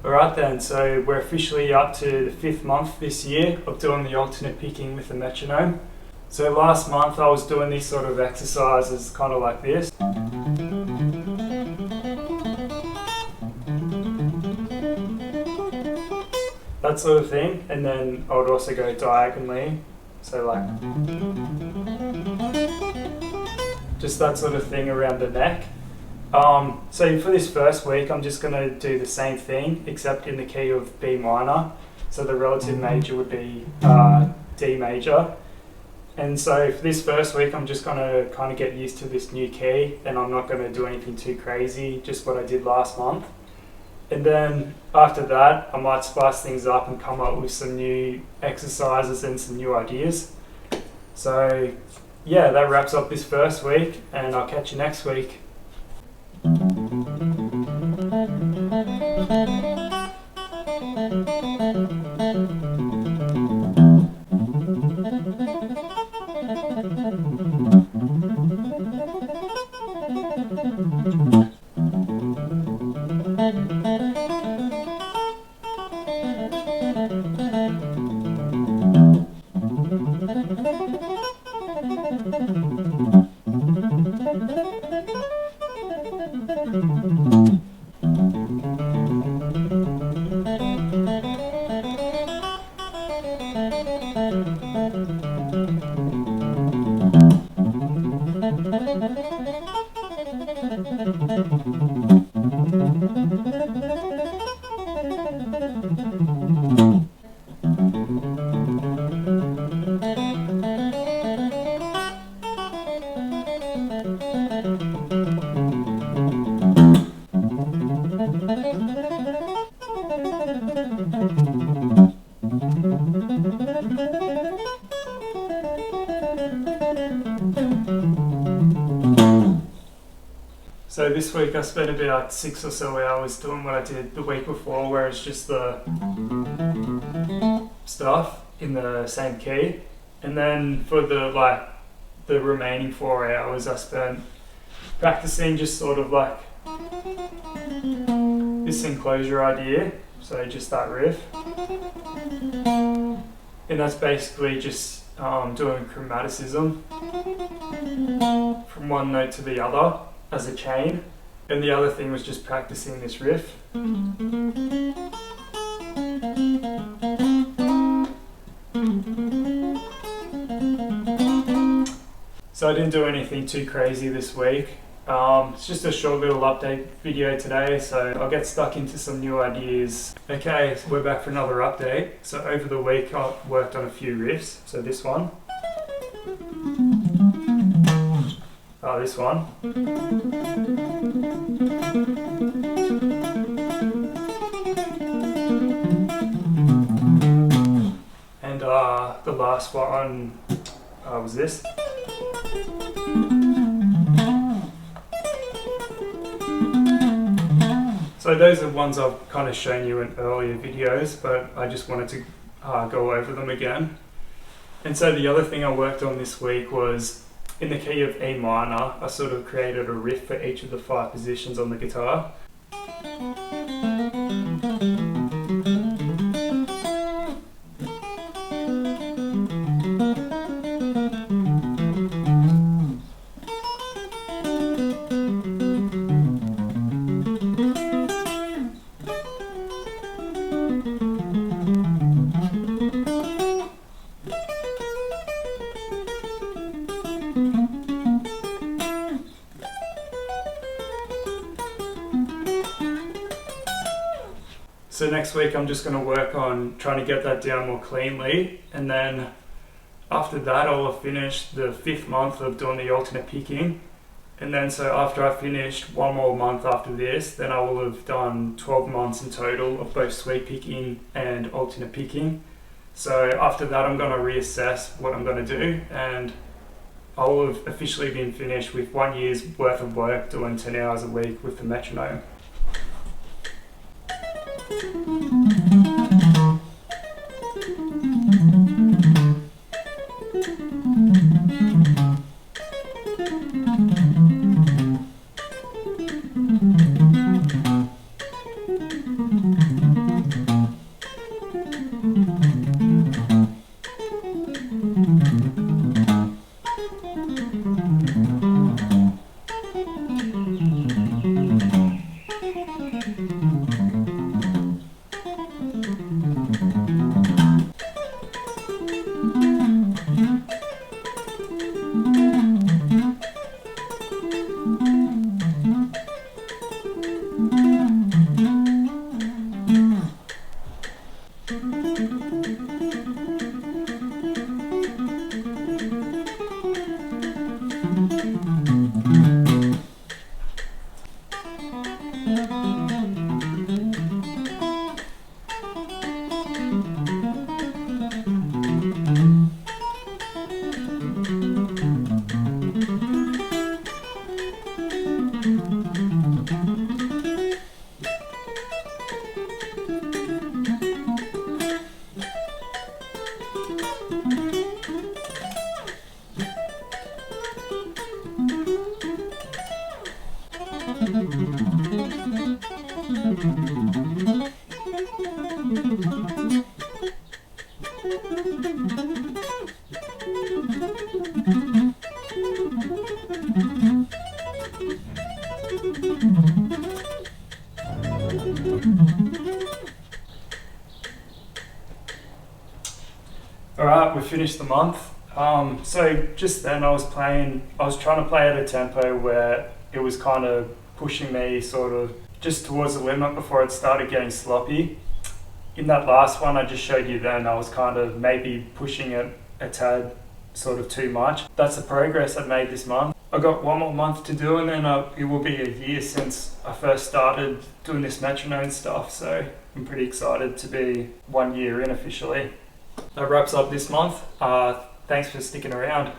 Alright then, so we're officially up to the 5th month this year of doing the alternate picking with the metronome. So last month I was doing these sort of exercises kind of like this. That sort of thing, and then I would also go diagonally, so like just that sort of thing around the neck. So for this first week I'm just going to do the same thing except in the key of B minor, so the relative major would be D major. And so for this first week I'm just going to kind of get used to this new key, and I'm not going to do anything too crazy, just what I did last month. And then after that, I might spice things up and come up with some new exercises and some new ideas. So yeah, that wraps up this first week, and I'll catch you next week. So this week I spent about 6 or so hours doing what I did the week before, where it's just the stuff in the same key. And then for the remaining 4 hours I spent practicing just sort of like this enclosure idea, so just that riff. And that's basically just doing chromaticism from one note to the other as a chain. And the other thing was just practicing this riff. So I didn't do anything too crazy this week. It's just a short little update video today, so I'll get stuck into some new ideas. Okay, so we're back for another update. So over the week I worked on a few riffs. So this one. This one. And the last one was this. So those are ones I've kind of shown you in earlier videos, but I just wanted to go over them again. And so the other thing I worked on this week was in the key of E minor. I sort of created a riff for each of the 5 positions on the guitar. So next week I'm just going to work on trying to get that down more cleanly, and then after that I'll have finished the 5th month of doing the alternate picking. And then so after I've finished one more month after this, then I will have done 12 months in total of both sweep picking and alternate picking. So after that I'm going to reassess what I'm going to do, and I will have officially been finished with 1 year's worth of work doing 10 hours a week with the metronome. Alright, we finished the month. So just then I was trying to play at a tempo where it was kind of pushing me sort of just towards the limit before it started getting sloppy. In that last one I just showed you then, I was kind of maybe pushing it a tad sort of too much. That's the progress I've made this month. I got one more month to do and then it will be a year since I first started doing this metronome stuff, so I'm pretty excited to be 1 year in officially. That wraps up this month. Thanks for sticking around.